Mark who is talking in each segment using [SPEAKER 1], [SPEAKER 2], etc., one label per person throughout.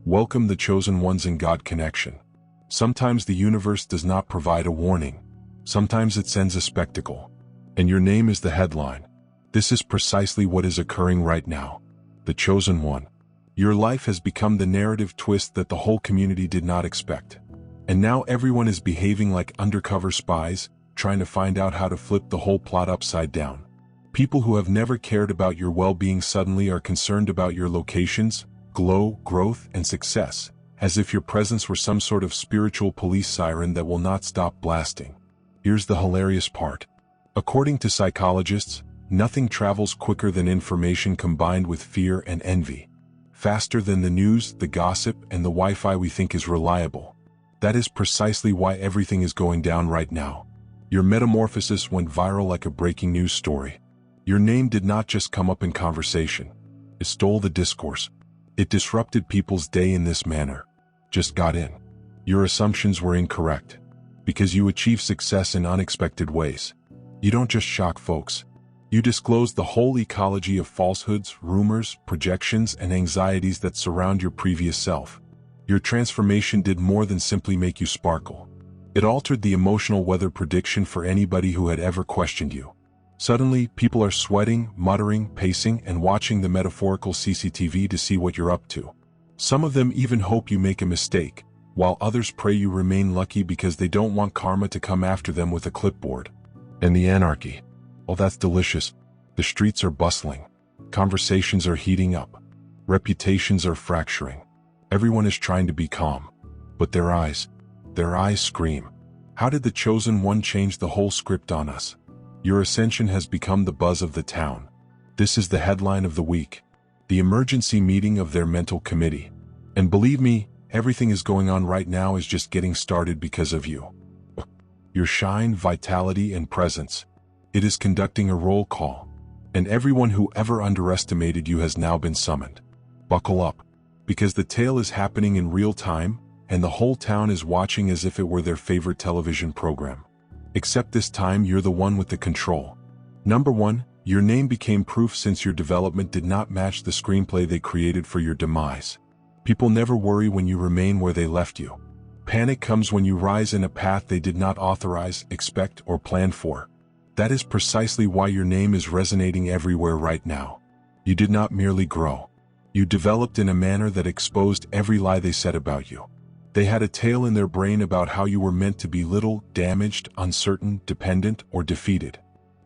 [SPEAKER 1] Welcome the chosen ones in God connection. Sometimes the universe does not provide a warning. Sometimes it sends a spectacle. And your name is the headline. This is precisely what is occurring right now. The chosen one. Your life has become the narrative twist that the whole community did not expect. And now everyone is behaving like undercover spies, trying to find out how to flip the whole plot upside down. People who have never cared about your well-being suddenly are concerned about your locations, glow, growth, and success, as if your presence were some sort of spiritual police siren that will not stop blasting. Here's the hilarious part. According to psychologists, nothing travels quicker than information combined with fear and envy. Faster than the news, the gossip, and the Wi-Fi we think is reliable. That is precisely why everything is going down right now. Your metamorphosis went viral like a breaking news story. Your name did not just come up in conversation. It stole the discourse. It disrupted people's day in this manner. Just got in. Your assumptions were incorrect. Because you achieve success in unexpected ways. You don't just shock folks. You disclose the whole ecology of falsehoods, rumors, projections, and anxieties that surround your previous self. Your transformation did more than simply make you sparkle. It altered the emotional weather prediction for anybody who had ever questioned you. Suddenly, people are sweating, muttering, pacing, and watching the metaphorical CCTV to see what you're up to. Some of them even hope you make a mistake, while others pray you remain lucky because they don't want karma to come after them with a clipboard. And the anarchy. Oh, that's delicious. The streets are bustling. Conversations are heating up. Reputations are fracturing. Everyone is trying to be calm. But their eyes scream. How did the chosen one change the whole script on us? Your ascension has become the buzz of the town. This is the headline of the week. The emergency meeting of their mental committee. And believe me, everything is going on right now is just getting started because of you. Your shine, vitality, and presence. It is conducting a roll call. And everyone who ever underestimated you has now been summoned. Buckle up. Because the tale is happening in real time, and the whole town is watching as if it were their favorite television program. Except this time you're the one with the control. Number 1, your name became proof since your development did not match the screenplay they created for your demise. People never worry when you remain where they left you. Panic comes when you rise in a path they did not authorize, expect, or plan for. That is precisely why your name is resonating everywhere right now. You did not merely grow. You developed in a manner that exposed every lie they said about you. They had a tale in their brain about how you were meant to be little, damaged, uncertain, dependent, or defeated.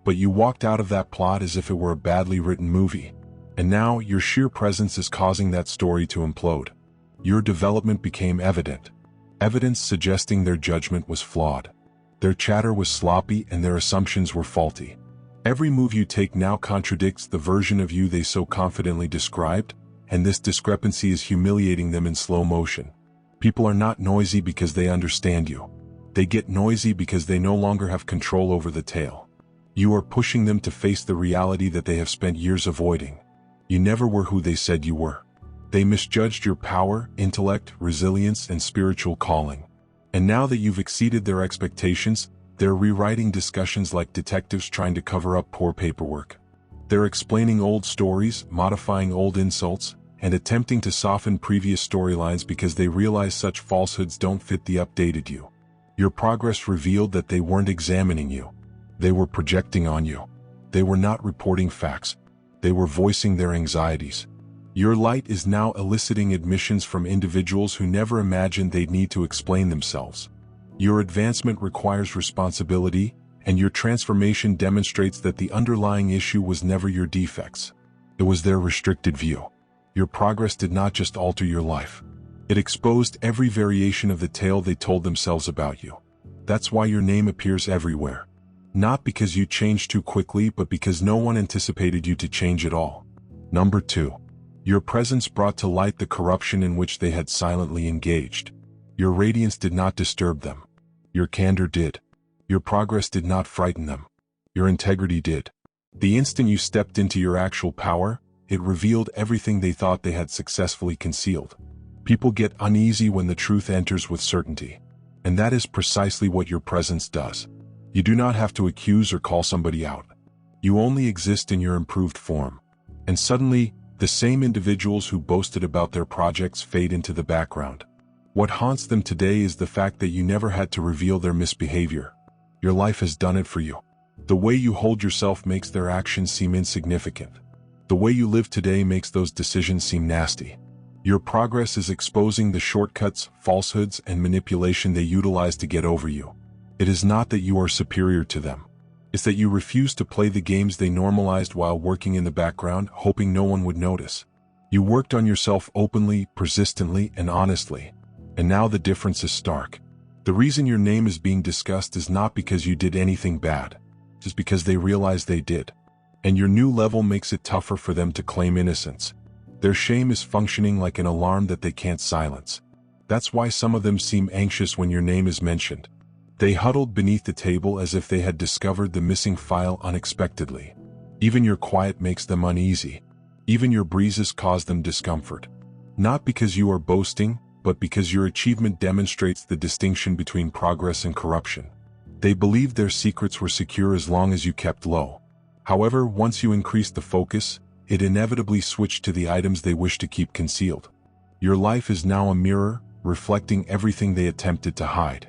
[SPEAKER 1] But you walked out of that plot as if it were a badly written movie. And now, your sheer presence is causing that story to implode. Your development became evident. Evidence suggesting their judgment was flawed. Their chatter was sloppy and their assumptions were faulty. Every move you take now contradicts the version of you they so confidently described, and this discrepancy is humiliating them in slow motion. People are not noisy because they understand you. They get noisy because they no longer have control over the tale. You are pushing them to face the reality that they have spent years avoiding. You never were who they said you were. They misjudged your power, intellect, resilience, and spiritual calling. And now that you've exceeded their expectations, they're rewriting discussions like detectives trying to cover up poor paperwork. They're explaining old stories, modifying old insults, and attempting to soften previous storylines because they realize such falsehoods don't fit the updated you. Your progress revealed that they weren't examining you. They were projecting on you. They were not reporting facts. They were voicing their anxieties. Your light is now eliciting admissions from individuals who never imagined they'd need to explain themselves. Your advancement requires responsibility, and your transformation demonstrates that the underlying issue was never your defects. It was their restricted view. Your progress did not just alter your life. It exposed every variation of the tale they told themselves about you. That's why your name appears everywhere. Not because you changed too quickly, but because no one anticipated you to change at all. Number 2. Your presence brought to light the corruption in which they had silently engaged. Your radiance did not disturb them. Your candor did. Your progress did not frighten them. Your integrity did. The instant you stepped into your actual power, it revealed everything they thought they had successfully concealed. People get uneasy when the truth enters with certainty. And that is precisely what your presence does. You do not have to accuse or call somebody out. You only exist in your improved form. And suddenly, The same individuals who boasted about their projects fade into the background. What haunts them today is the fact that you never had to reveal their misbehavior. Your life has done it for you. The way you hold yourself makes their actions seem insignificant. The way you live today makes those decisions seem nasty. Your progress is exposing the shortcuts, falsehoods, and manipulation they utilize to get over you. It is not that you are superior to them. It's that you refuse to play the games they normalized while working in the background, hoping no one would notice. You worked on yourself openly, persistently, and honestly. And now the difference is stark. The reason your name is being discussed is not because you did anything bad. It's because they realize they did. And your new level makes it tougher for them to claim innocence. Their shame is functioning like an alarm that they can't silence. That's why some of them seem anxious when your name is mentioned. They huddled beneath the table as if they had discovered the missing file unexpectedly. Even your quiet makes them uneasy. Even your breezes cause them discomfort. Not because you are boasting, but because your achievement demonstrates the distinction between progress and corruption. They believed their secrets were secure as long as you kept low. However, once you increased the focus, it inevitably switched to the items they wish to keep concealed. Your life is now a mirror, reflecting everything they attempted to hide.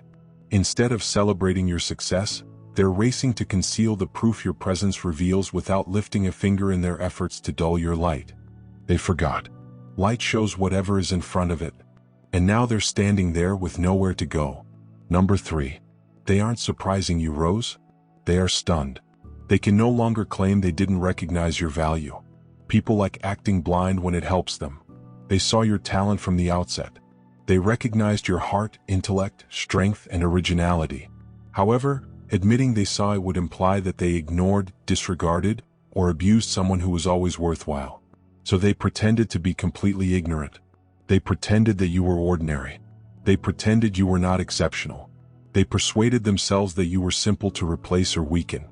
[SPEAKER 1] Instead of celebrating your success, they're racing to conceal the proof your presence reveals without lifting a finger in their efforts to dull your light. They forgot. Light shows whatever is in front of it. And now they're standing there with nowhere to go. Number 3. They aren't surprising you, Rose. They are stunned. They can no longer claim they didn't recognize your value. People like acting blind when it helps them. They saw your talent from the outset. They recognized your heart, intellect, strength, and originality. However, admitting they saw it would imply that they ignored, disregarded, or abused someone who was always worthwhile. So they pretended to be completely ignorant. They pretended that you were ordinary. They pretended you were not exceptional. They persuaded themselves that you were simple to replace or weaken.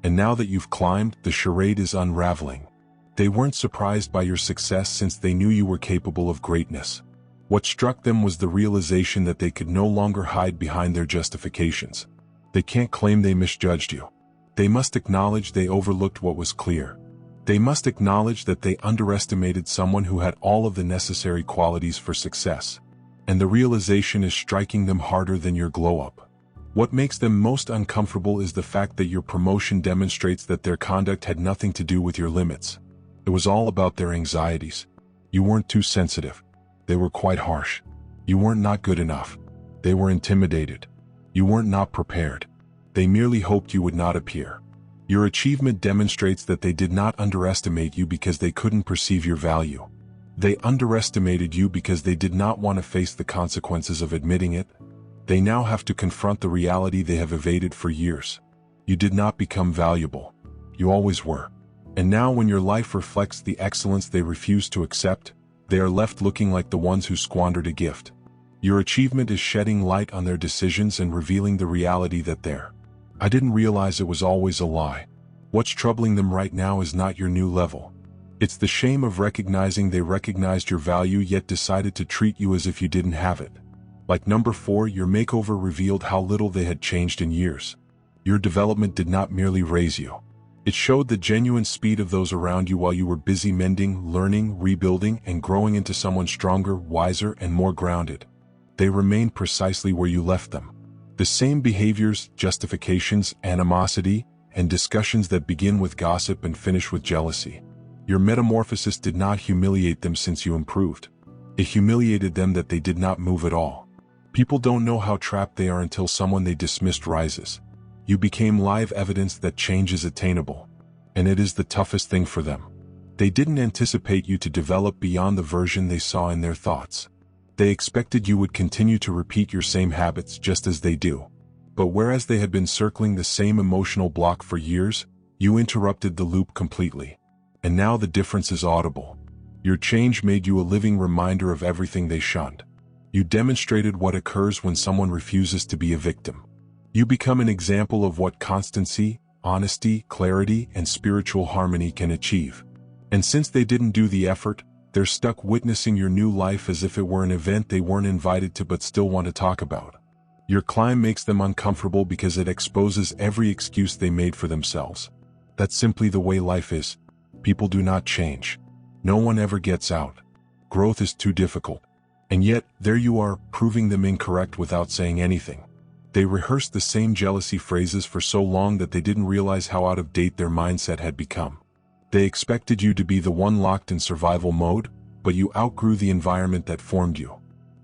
[SPEAKER 1] And now that you've climbed, the charade is unraveling. They weren't surprised by your success since they knew you were capable of greatness. What struck them was the realization that they could no longer hide behind their justifications. They can't claim they misjudged you. They must acknowledge they overlooked what was clear. They must acknowledge that they underestimated someone who had all of the necessary qualities for success. And the realization is striking them harder than your glow-up. What makes them most uncomfortable is the fact that your promotion demonstrates that their conduct had nothing to do with your limits. It was all about their anxieties. You weren't too sensitive. They were quite harsh. You weren't not good enough. They were intimidated. You weren't not prepared. They merely hoped you would not appear. Your achievement demonstrates that they did not underestimate you because they couldn't perceive your value. They underestimated you because they did not want to face the consequences of admitting it. They now have to confront the reality they have evaded for years. You did not become valuable. You always were. And now when your life reflects the excellence they refuse to accept, they are left looking like the ones who squandered a gift. Your achievement is shedding light on their decisions and revealing the reality that I didn't realize it was always a lie. What's troubling them right now is not your new level. It's the shame of recognizing they recognized your value yet decided to treat you as if you didn't have it. Like number 4, your makeover revealed how little they had changed in years. Your development did not merely raise you. It showed the genuine speed of those around you while you were busy mending, learning, rebuilding, and growing into someone stronger, wiser, and more grounded. They remained precisely where you left them. The same behaviors, justifications, animosity, and discussions that begin with gossip and finish with jealousy. Your metamorphosis did not humiliate them since you improved. It humiliated them that they did not move at all. People don't know how trapped they are until someone they dismissed rises. You became live evidence that change is attainable. And it is the toughest thing for them. They didn't anticipate you to develop beyond the version they saw in their thoughts. They expected you would continue to repeat your same habits just as they do. But whereas they had been circling the same emotional block for years, you interrupted the loop completely. And now the difference is audible. Your change made you a living reminder of everything they shunned. You demonstrated what occurs when someone refuses to be a victim. You become an example of what constancy, honesty, clarity, and spiritual harmony can achieve. And since they didn't do the effort, they're stuck witnessing your new life as if it were an event they weren't invited to but still want to talk about. Your climb makes them uncomfortable because it exposes every excuse they made for themselves. That's simply the way life is. People do not change. No one ever gets out. Growth is too difficult. And yet, there you are, proving them incorrect without saying anything. They rehearsed the same jealousy phrases for so long that they didn't realize how out of date their mindset had become. They expected you to be the one locked in survival mode, but you outgrew the environment that formed you.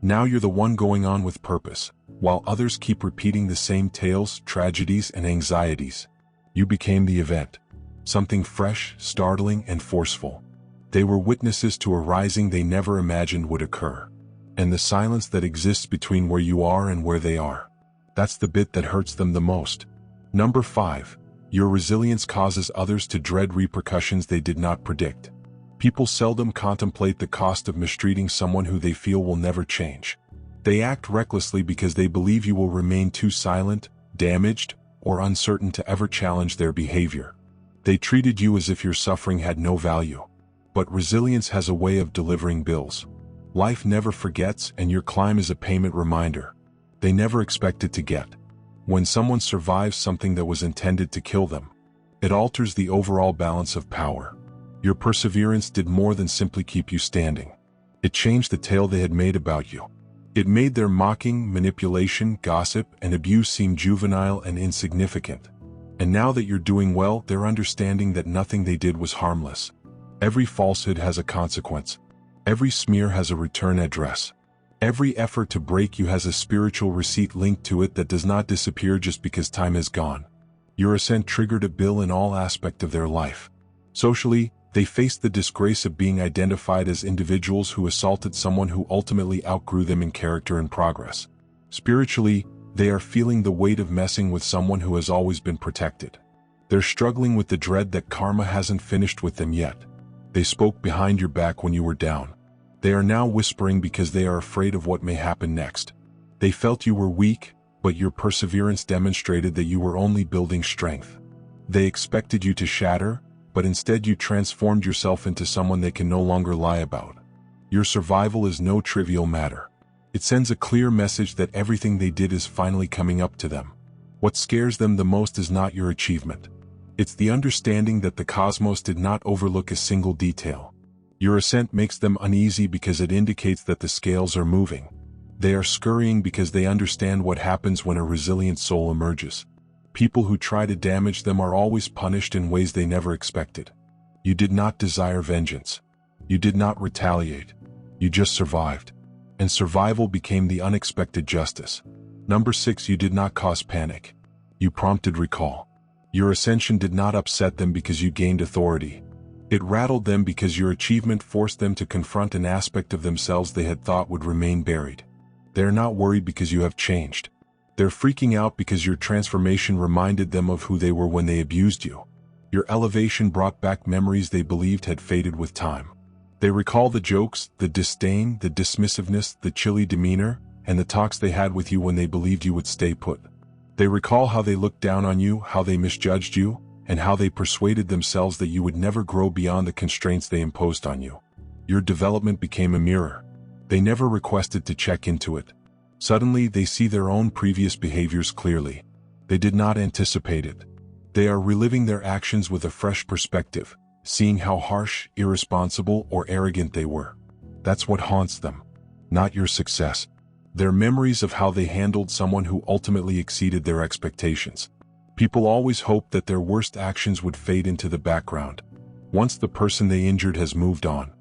[SPEAKER 1] Now you're the one going on with purpose, while others keep repeating the same tales, tragedies, and anxieties. You became the event. Something fresh, startling, and forceful. They were witnesses to a rising they never imagined would occur. And the silence that exists between where you are and where they are. That's the bit that hurts them the most. Number 5. Your resilience causes others to dread repercussions they did not predict. People seldom contemplate the cost of mistreating someone who they feel will never change. They act recklessly because they believe you will remain too silent, damaged, or uncertain to ever challenge their behavior. They treated you as if your suffering had no value. But resilience has a way of delivering bills. Life never forgets, and your climb is a payment reminder they never expected to get. When someone survives something that was intended to kill them, it alters the overall balance of power. Your perseverance did more than simply keep you standing. It changed the tale they had made about you. It made their mocking, manipulation, gossip, and abuse seem juvenile and insignificant. And now that you're doing well, they're understanding that nothing they did was harmless. Every falsehood has a consequence. Every smear has a return address. Every effort to break you has a spiritual receipt linked to it that does not disappear just because time has gone. Your ascent triggered a bill in all aspects of their life. Socially, they faced the disgrace of being identified as individuals who assaulted someone who ultimately outgrew them in character and progress. Spiritually, they are feeling the weight of messing with someone who has always been protected. They're struggling with the dread that karma hasn't finished with them yet. They spoke behind your back when you were down. They are now whispering because they are afraid of what may happen next. They felt you were weak, but your perseverance demonstrated that you were only building strength. They expected you to shatter, but instead you transformed yourself into someone they can no longer lie about. Your survival is no trivial matter. It sends a clear message that everything they did is finally coming up to them. What scares them the most is not your achievement. It's the understanding that the cosmos did not overlook a single detail. Your ascent makes them uneasy because it indicates that the scales are moving. They are scurrying because they understand what happens when a resilient soul emerges. People who try to damage them are always punished in ways they never expected. You did not desire vengeance. You did not retaliate. You just survived. And survival became the unexpected justice. Number 6. You did not cause panic. You prompted recall. Your ascension did not upset them because you gained authority. It rattled them because your achievement forced them to confront an aspect of themselves they had thought would remain buried. They are not worried because you have changed. They're freaking out because your transformation reminded them of who they were when they abused you. Your elevation brought back memories they believed had faded with time. They recall the jokes, the disdain, the dismissiveness, the chilly demeanor, and the talks they had with you when they believed you would stay put. They recall how they looked down on you, how they misjudged you, and how they persuaded themselves that you would never grow beyond the constraints they imposed on you. Your development became a mirror. They never requested to check into it. Suddenly, they see their own previous behaviors clearly. They did not anticipate it. They are reliving their actions with a fresh perspective, seeing how harsh, irresponsible, or arrogant they were. That's what haunts them, not your success. They're memories of how they handled someone who ultimately exceeded their expectations. People always hope that their worst actions would fade into the background. Once the person they injured has moved on,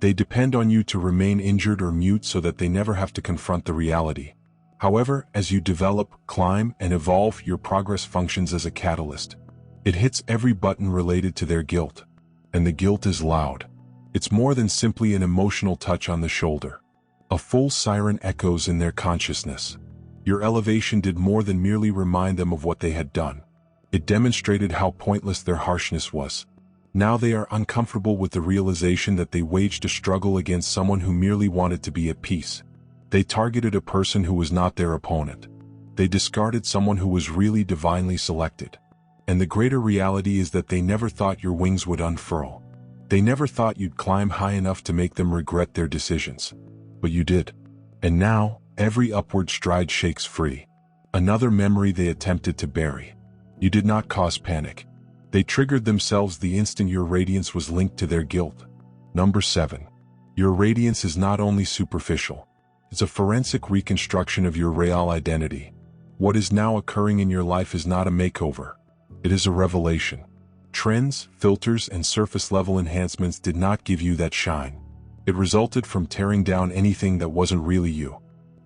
[SPEAKER 1] they depend on you to remain injured or mute so that they never have to confront the reality. However, as you develop, climb, and evolve, your progress functions as a catalyst. It hits every button related to their guilt. And the guilt is loud. It's more than simply an emotional touch on the shoulder. A full siren echoes in their consciousness. Your elevation did more than merely remind them of what they had done. It demonstrated how pointless their harshness was. Now they are uncomfortable with the realization that they waged a struggle against someone who merely wanted to be at peace. They targeted a person who was not their opponent. They discarded someone who was really divinely selected. And the greater reality is that they never thought your wings would unfurl. They never thought you'd climb high enough to make them regret their decisions. But you did. And now, every upward stride shakes free. Another memory they attempted to bury. You did not cause panic. They triggered themselves the instant your radiance was linked to their guilt. Number 7. Your radiance is not only superficial. It's a forensic reconstruction of your real identity. What is now occurring in your life is not a makeover. It is a revelation. Trends, filters, and surface-level enhancements did not give you that shine. It resulted from tearing down anything that wasn't really you,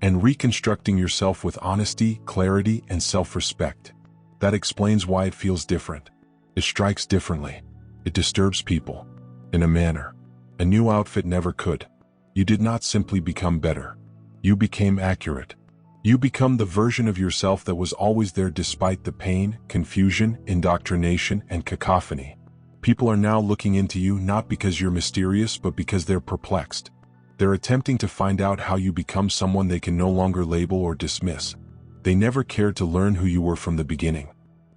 [SPEAKER 1] and reconstructing yourself with honesty, clarity, and self-respect. That explains why it feels different. It strikes differently. It disturbs people. In a manner a new outfit never could. You did not simply become better. You became accurate. You become the version of yourself that was always there despite the pain, confusion, indoctrination, and cacophony. People are now looking into you not because you're mysterious but because they're perplexed. They're attempting to find out how you become someone they can no longer label or dismiss. They never cared to learn who you were from the beginning.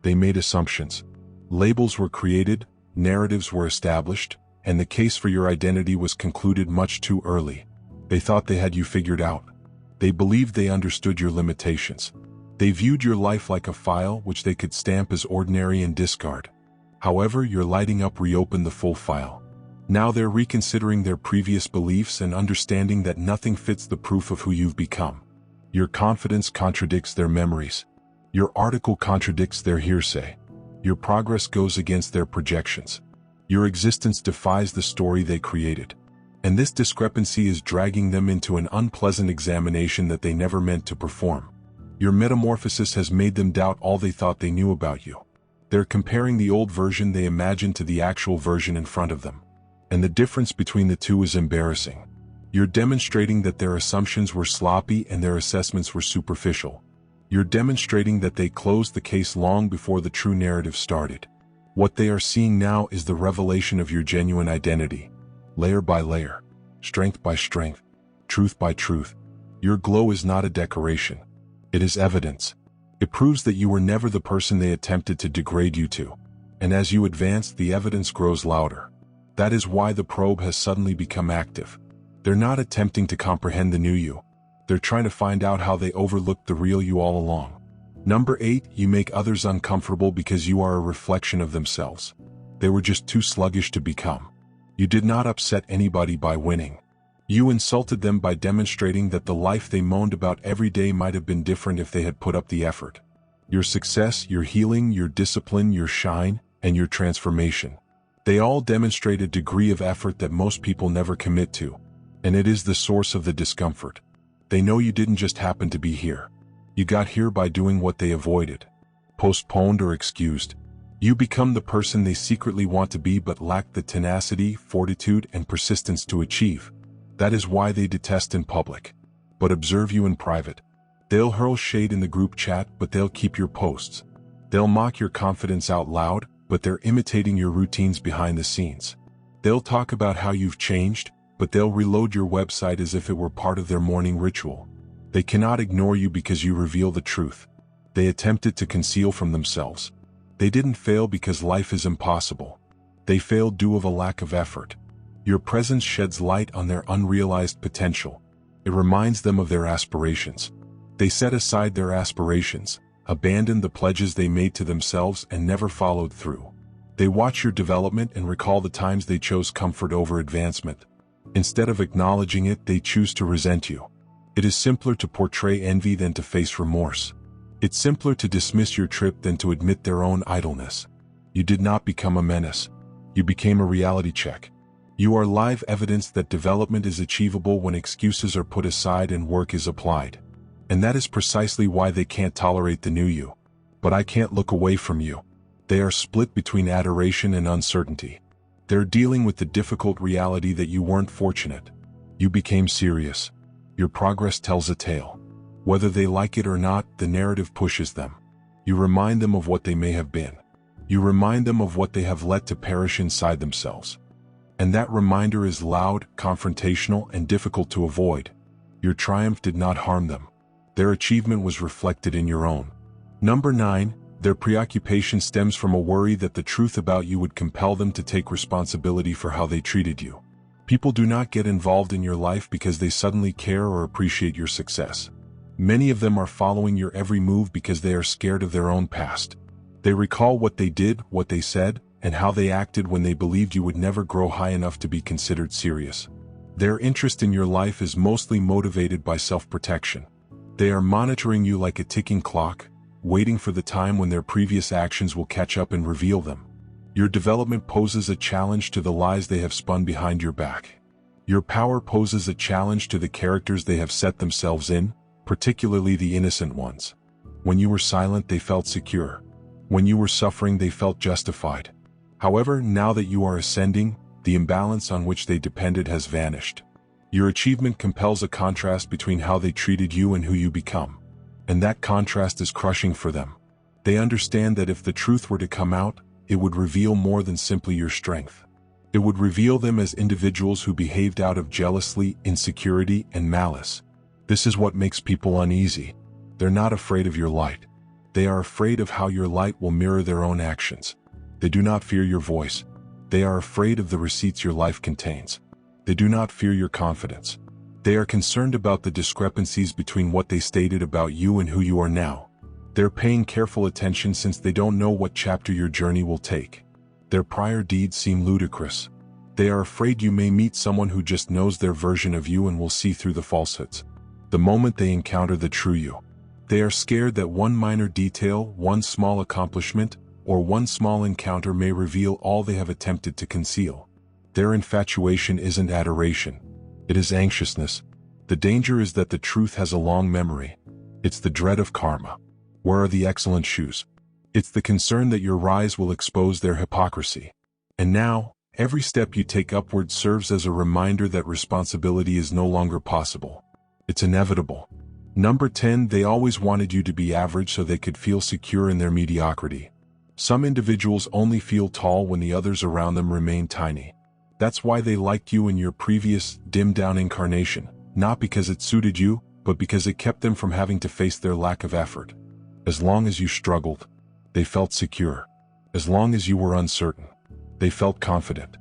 [SPEAKER 1] They made assumptions. Labels were created, narratives were established, and the case for your identity was concluded much too early. They thought they had you figured out. They believed they understood your limitations. They viewed your life like a file which they could stamp as ordinary and discard. However, your lighting up reopened the full file. Now they're reconsidering their previous beliefs and understanding that nothing fits the proof of who you've become. Your confidence contradicts their memories. Your article contradicts their hearsay. Your progress goes against their projections. Your existence defies the story they created. And this discrepancy is dragging them into an unpleasant examination that they never meant to perform. Your metamorphosis has made them doubt all they thought they knew about you. They're comparing the old version they imagined to the actual version in front of them. And the difference between the two is embarrassing. You're demonstrating that their assumptions were sloppy and their assessments were superficial. You're demonstrating that they closed the case long before the true narrative started. What they are seeing now is the revelation of your genuine identity. Layer by layer, strength by strength, truth by truth. Your glow is not a decoration. It is evidence. It proves that you were never the person they attempted to degrade you to. And as you advance, the evidence grows louder. That is why the probe has suddenly become active. They're not attempting to comprehend the new you. They're trying to find out how they overlooked the real you all along. Number 8, you make others uncomfortable because you are a reflection of themselves. They were just too sluggish to become. You did not upset anybody by winning. You insulted them by demonstrating that the life they moaned about every day might have been different if they had put up the effort. Your success, your healing, your discipline, your shine, and your transformation. They all demonstrate a degree of effort that most people never commit to. And it is the source of the discomfort. They know you didn't just happen to be here. You got here by doing what they avoided, postponed, or excused. You become the person they secretly want to be but lack the tenacity, fortitude, and persistence to achieve. That is why they detest in public, but observe you in private. They'll hurl shade in the group chat, but they'll keep your posts. They'll mock your confidence out loud, but they're imitating your routines behind the scenes. They'll talk about how you've changed, but they'll reload your website as if it were part of their morning ritual. They cannot ignore you because you reveal the truth. They attempted to conceal from themselves. They didn't fail because life is impossible. They failed due of a lack of effort. Your presence sheds light on their unrealized potential. It reminds them of their aspirations. They set aside their aspirations, abandoned the pledges they made to themselves, and never followed through. They watch your development and recall the times they chose comfort over advancement. Instead of acknowledging it, they choose to resent you. It is simpler to portray envy than to face remorse. It's simpler to dismiss your trip than to admit their own idleness. You did not become a menace. You became a reality check. You are live evidence that development is achievable when excuses are put aside and work is applied. And that is precisely why they can't tolerate the new you. But I can't look away from you. They are split between adoration and uncertainty. They're dealing with the difficult reality that you weren't fortunate. You became serious. Your progress tells a tale. Whether they like it or not, the narrative pushes them. You remind them of what they may have been. You remind them of what they have let to perish inside themselves. And that reminder is loud, confrontational, and difficult to avoid. Your triumph did not harm them. Their achievement was reflected in your own. Number 9, their preoccupation stems from a worry that the truth about you would compel them to take responsibility for how they treated you. People do not get involved in your life because they suddenly care or appreciate your success. Many of them are following your every move because they are scared of their own past. They recall what they did, what they said, and how they acted when they believed you would never grow high enough to be considered serious. Their interest in your life is mostly motivated by self-protection. They are monitoring you like a ticking clock, waiting for the time when their previous actions will catch up and reveal them. Your development poses a challenge to the lies they have spun behind your back. Your power poses a challenge to the characters they have set themselves in, particularly the innocent ones. When you were silent, they felt secure. When you were suffering, they felt justified. However, now that you are ascending, the imbalance on which they depended has vanished. Your achievement compels a contrast between how they treated you and who you become. And that contrast is crushing for them. They understand that if the truth were to come out, it would reveal more than simply your strength. It would reveal them as individuals who behaved out of jealousy, insecurity, and malice. This is what makes people uneasy. They're not afraid of your light. They are afraid of how your light will mirror their own actions. They do not fear your voice. They are afraid of the receipts your life contains. They do not fear your confidence. They are concerned about the discrepancies between what they stated about you and who you are now. They're paying careful attention since they don't know what chapter your journey will take. Their prior deeds seem ludicrous. They are afraid you may meet someone who just knows their version of you and will see through the falsehoods. The moment they encounter the true you, they are scared that one minor detail, one small accomplishment, or one small encounter may reveal all they have attempted to conceal. Their infatuation isn't adoration. It is anxiousness. The danger is that the truth has a long memory. It's the dread of karma. Where are the excellent shoes? It's the concern that your rise will expose their hypocrisy. And now, every step you take upward serves as a reminder that responsibility is no longer possible. It's inevitable. Number 10, they always wanted you to be average so they could feel secure in their mediocrity. Some individuals only feel tall when the others around them remain tiny. That's why they liked you in your previous, dimmed-down incarnation, not because it suited you, but because it kept them from having to face their lack of effort. As long as you struggled, they felt secure. As long as you were uncertain, they felt confident.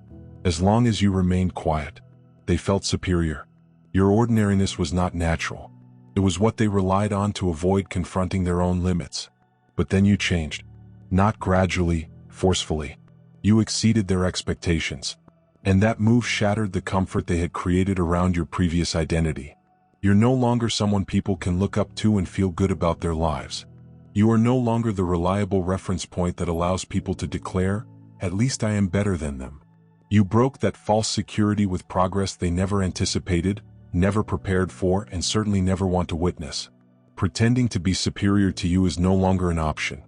[SPEAKER 1] As long as you remained quiet, they felt superior. Your ordinariness was not natural. It was what they relied on to avoid confronting their own limits. But then you changed. Not gradually, forcefully. You exceeded their expectations. And that move shattered the comfort they had created around your previous identity. You're no longer someone people can look up to and feel good about their lives. You are no longer the reliable reference point that allows people to declare, "At least I am better than them." You broke that false security with progress they never anticipated, never prepared for, and certainly never want to witness. Pretending to be superior to you is no longer an option.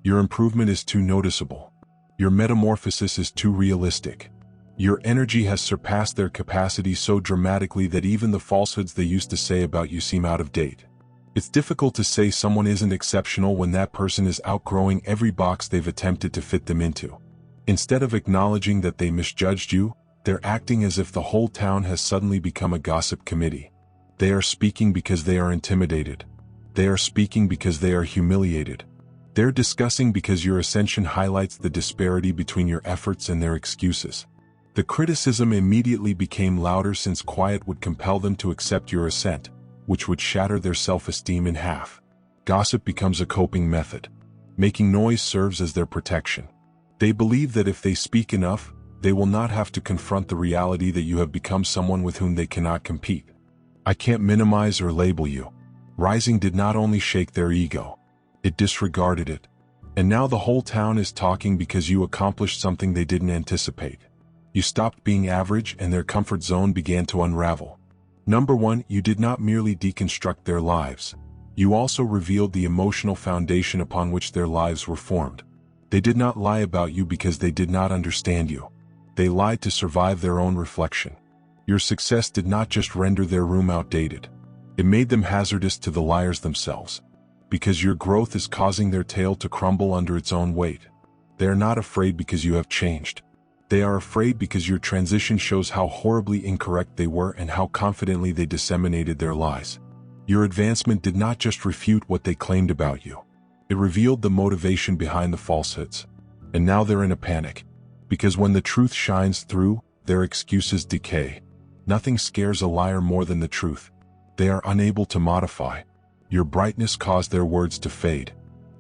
[SPEAKER 1] Your improvement is too noticeable. Your metamorphosis is too realistic. Your energy has surpassed their capacity so dramatically that even the falsehoods they used to say about you seem out of date. It's difficult to say someone isn't exceptional when that person is outgrowing every box they've attempted to fit them into. Instead of acknowledging that they misjudged you, they're acting as if the whole town has suddenly become a gossip committee. They are speaking because they are intimidated. They are speaking because they are humiliated. They're discussing because your ascension highlights the disparity between your efforts and their excuses. The criticism immediately became louder since quiet would compel them to accept your ascent, which would shatter their self-esteem in half. Gossip becomes a coping method. Making noise serves as their protection. They believe that if they speak enough, they will not have to confront the reality that you have become someone with whom they cannot compete. I can't minimize or label you. Rising did not only shake their ego, it disregarded it. And now the whole town is talking because you accomplished something they didn't anticipate. You stopped being average and their comfort zone began to unravel. Number 1, you did not merely deconstruct their lives. You also revealed the emotional foundation upon which their lives were formed. They did not lie about you because they did not understand you. They lied to survive their own reflection. Your success did not just render their room outdated. It made them hazardous to the liars themselves. Because your growth is causing their tail to crumble under its own weight. They are not afraid because you have changed. They are afraid because your transition shows how horribly incorrect they were and how confidently they disseminated their lies. Your advancement did not just refute what they claimed about you. It revealed the motivation behind the falsehoods. And now they're in a panic. Because when the truth shines through, their excuses decay. Nothing scares a liar more than the truth. They are unable to modify. Your brightness caused their words to fade.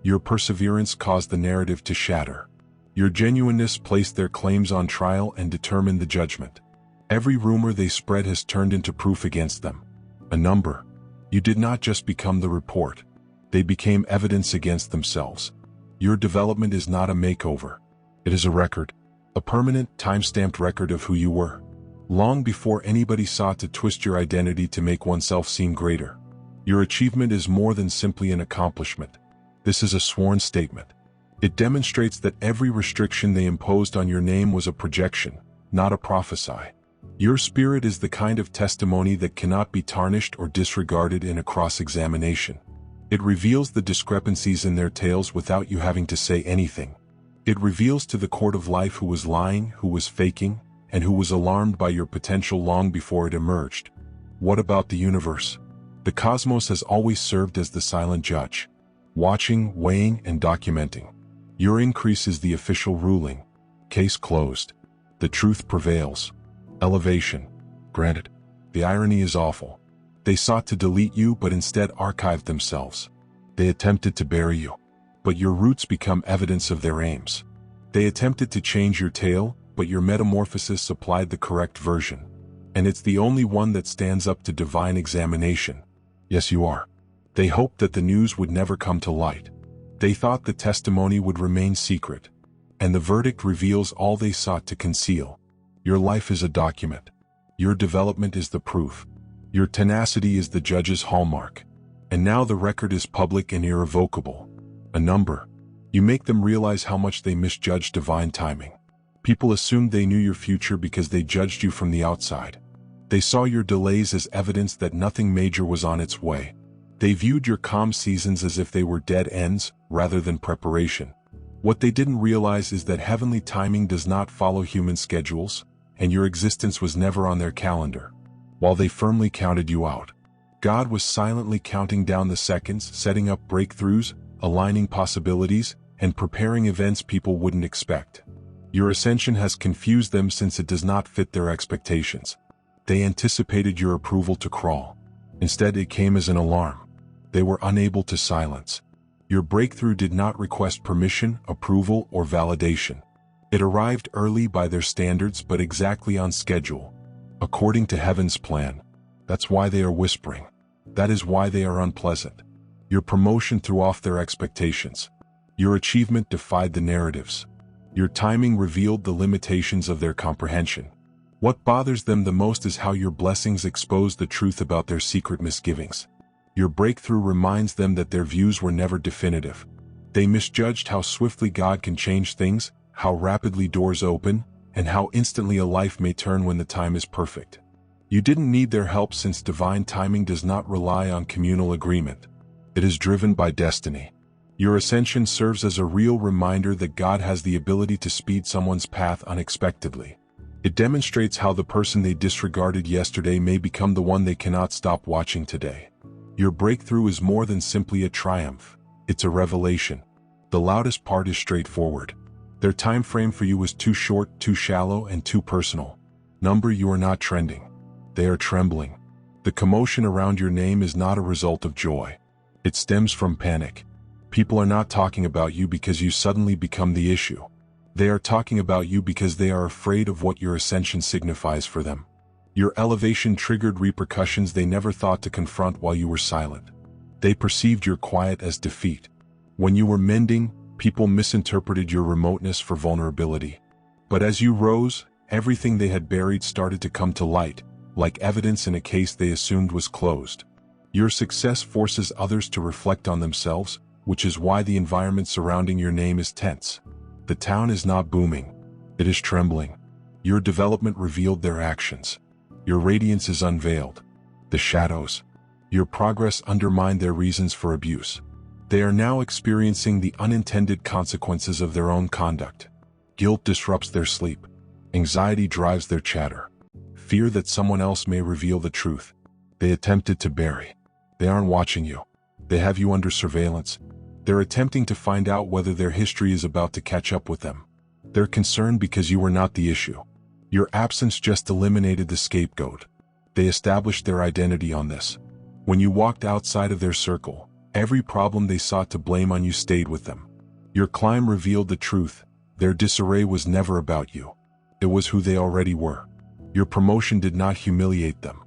[SPEAKER 1] Your perseverance caused the narrative to shatter. Your genuineness placed their claims on trial and determined the judgment. Every rumor they spread has turned into proof against them. A number. You did not just become the report. They became evidence against themselves. Your development is not a makeover. It is a record. A permanent, time-stamped record of who you were. Long before anybody sought to twist your identity to make oneself seem greater. Your achievement is more than simply an accomplishment. This is a sworn statement. It demonstrates that every restriction they imposed on your name was a projection, not a prophecy. Your spirit is the kind of testimony that cannot be tarnished or disregarded in a cross-examination. It reveals the discrepancies in their tales without you having to say anything. It reveals to the court of life who was lying, who was faking, and who was alarmed by your potential long before it emerged. What about the universe? The cosmos has always served as the silent judge, watching, weighing, and documenting. Your increase is the official ruling. Case closed. The truth prevails. Elevation. Granted. The irony is awful. They sought to delete you but instead archived themselves. They attempted to bury you. But your roots become evidence of their aims. They attempted to change your tale, but your metamorphosis supplied the correct version. And it's the only one that stands up to divine examination. Yes, you are. They hoped that the news would never come to light. They thought the testimony would remain secret. And the verdict reveals all they sought to conceal. Your life is a document. Your development is the proof. Your tenacity is the judge's hallmark. And now the record is public and irrevocable. A number. You make them realize how much they misjudged divine timing. People assumed they knew your future because they judged you from the outside. They saw your delays as evidence that nothing major was on its way. They viewed your calm seasons as if they were dead ends, rather than preparation. What they didn't realize is that heavenly timing does not follow human schedules, and your existence was never on their calendar. While they firmly counted you out, God was silently counting down the seconds, setting up breakthroughs, aligning possibilities, and preparing events people wouldn't expect. Your ascension has confused them since it does not fit their expectations. They anticipated your approval to crawl. Instead, it came as an alarm. They were unable to silence. Your breakthrough did not request permission, approval, or validation. It arrived early by their standards but exactly on schedule, according to heaven's plan. That's why they are whispering. That is why they are unpleasant. Your promotion threw off their expectations. Your achievement defied the narratives. Your timing revealed the limitations of their comprehension. What bothers them the most is how your blessings expose the truth about their secret misgivings. Your breakthrough reminds them that their views were never definitive. They misjudged how swiftly God can change things, how rapidly doors open, and how instantly a life may turn when the time is perfect. You didn't need their help since divine timing does not rely on communal agreement. It is driven by destiny. Your ascension serves as a real reminder that God has the ability to speed someone's path unexpectedly. It demonstrates how the person they disregarded yesterday may become the one they cannot stop watching today. Your breakthrough is more than simply a triumph. It's a revelation. The loudest part is straightforward. Their time frame for you was too short, too shallow, and too personal. Number, you are not trending. They are trembling. The commotion around your name is not a result of joy. It stems from panic. People are not talking about you because you suddenly become the issue. They are talking about you because they are afraid of what your ascension signifies for them. Your elevation triggered repercussions they never thought to confront while you were silent. They perceived your quiet as defeat. When you were mending, people misinterpreted your remoteness for vulnerability. But as you rose, everything they had buried started to come to light, like evidence in a case they assumed was closed. Your success forces others to reflect on themselves, which is why the environment surrounding your name is tense. The town is not booming. It is trembling. Your development revealed their actions. Your radiance is unveiled. The shadows. Your progress undermined their reasons for abuse. They are now experiencing the unintended consequences of their own conduct. Guilt disrupts their sleep. Anxiety drives their chatter. Fear that someone else may reveal the truth. They attempted to bury. They aren't watching you. They have you under surveillance. They're attempting to find out whether their history is about to catch up with them. They're concerned because you were not the issue. Your absence just eliminated the scapegoat. They established their identity on this. When you walked outside of their circle, every problem they sought to blame on you stayed with them. Your climb revealed the truth. Their disarray was never about you. It was who they already were. Your promotion did not humiliate them.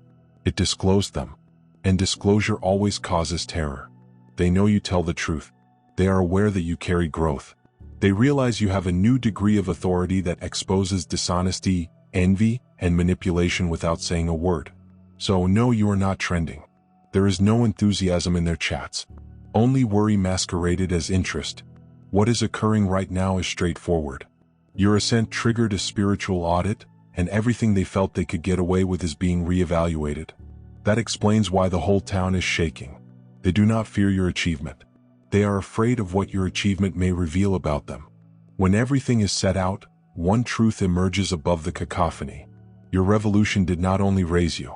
[SPEAKER 1] It disclosed them. And disclosure always causes terror. They know you tell the truth. They are aware that you carry growth. They realize you have a new degree of authority that exposes dishonesty, envy, and manipulation without saying a word. So no, you are not trending. There is no enthusiasm in their chats. Only worry masqueraded as interest. What is occurring right now is straightforward. Your ascent triggered a spiritual audit, and everything they felt they could get away with is being reevaluated. That explains why the whole town is shaking. They do not fear your achievement. They are afraid of what your achievement may reveal about them. When everything is set out, one truth emerges above the cacophony. Your revolution did not only raise you.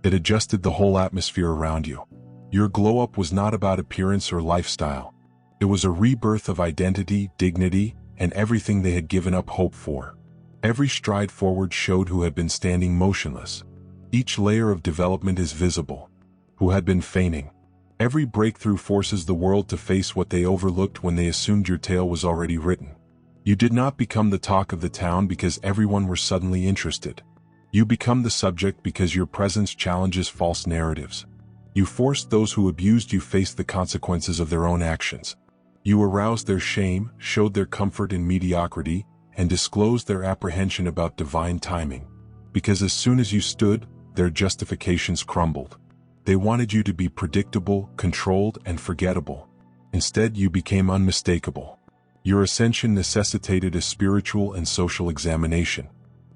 [SPEAKER 1] It adjusted the whole atmosphere around you. Your glow-up was not about appearance or lifestyle. It was a rebirth of identity, dignity, and everything they had given up hope for. Every stride forward showed who had been standing motionless. Each layer of development is visible. Who had been feigning. Every breakthrough forces the world to face what they overlooked when they assumed your tale was already written. You did not become the talk of the town because everyone were suddenly interested. You become the subject because your presence challenges false narratives. You forced those who abused you face the consequences of their own actions. You aroused their shame, showed their comfort in mediocrity, and disclosed their apprehension about divine timing. Because as soon as you stood, their justifications crumbled. They wanted you to be predictable, controlled, and forgettable. Instead, you became unmistakable. Your ascension necessitated a spiritual and social examination.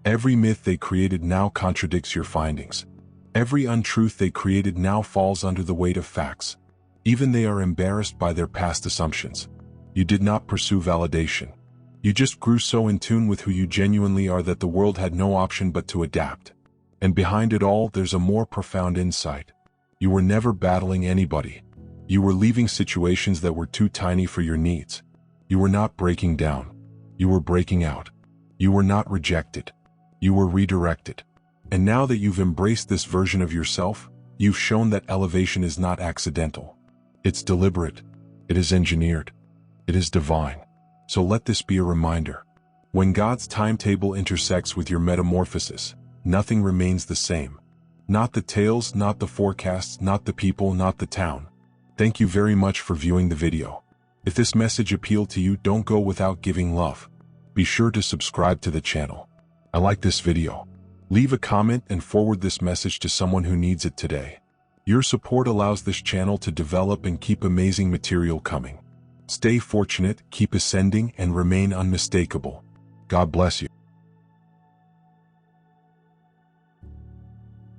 [SPEAKER 1] Every myth they created now contradicts your findings. Every untruth they created now falls under the weight of facts. Even they are embarrassed by their past assumptions. You did not pursue validation. You just grew so in tune with who you genuinely are that the world had no option but to adapt. And behind it all, there's a more profound insight. You were never battling anybody. You were leaving situations that were too tiny for your needs. You were not breaking down. You were breaking out. You were not rejected. You were redirected. And now that you've embraced this version of yourself, you've shown that elevation is not accidental. It's deliberate. It is engineered. It is divine. So let this be a reminder. When God's timetable intersects with your metamorphosis, nothing remains the same. Not the tales, not the forecasts, not the people, not the town. Thank you very much for viewing the video. If this message appealed to you, don't go without giving love. Be sure to subscribe to the channel. I like this video. Leave a comment and forward this message to someone who needs it today. Your support allows this channel to develop and keep amazing material coming. Stay fortunate, keep ascending, and remain unmistakable. God bless you.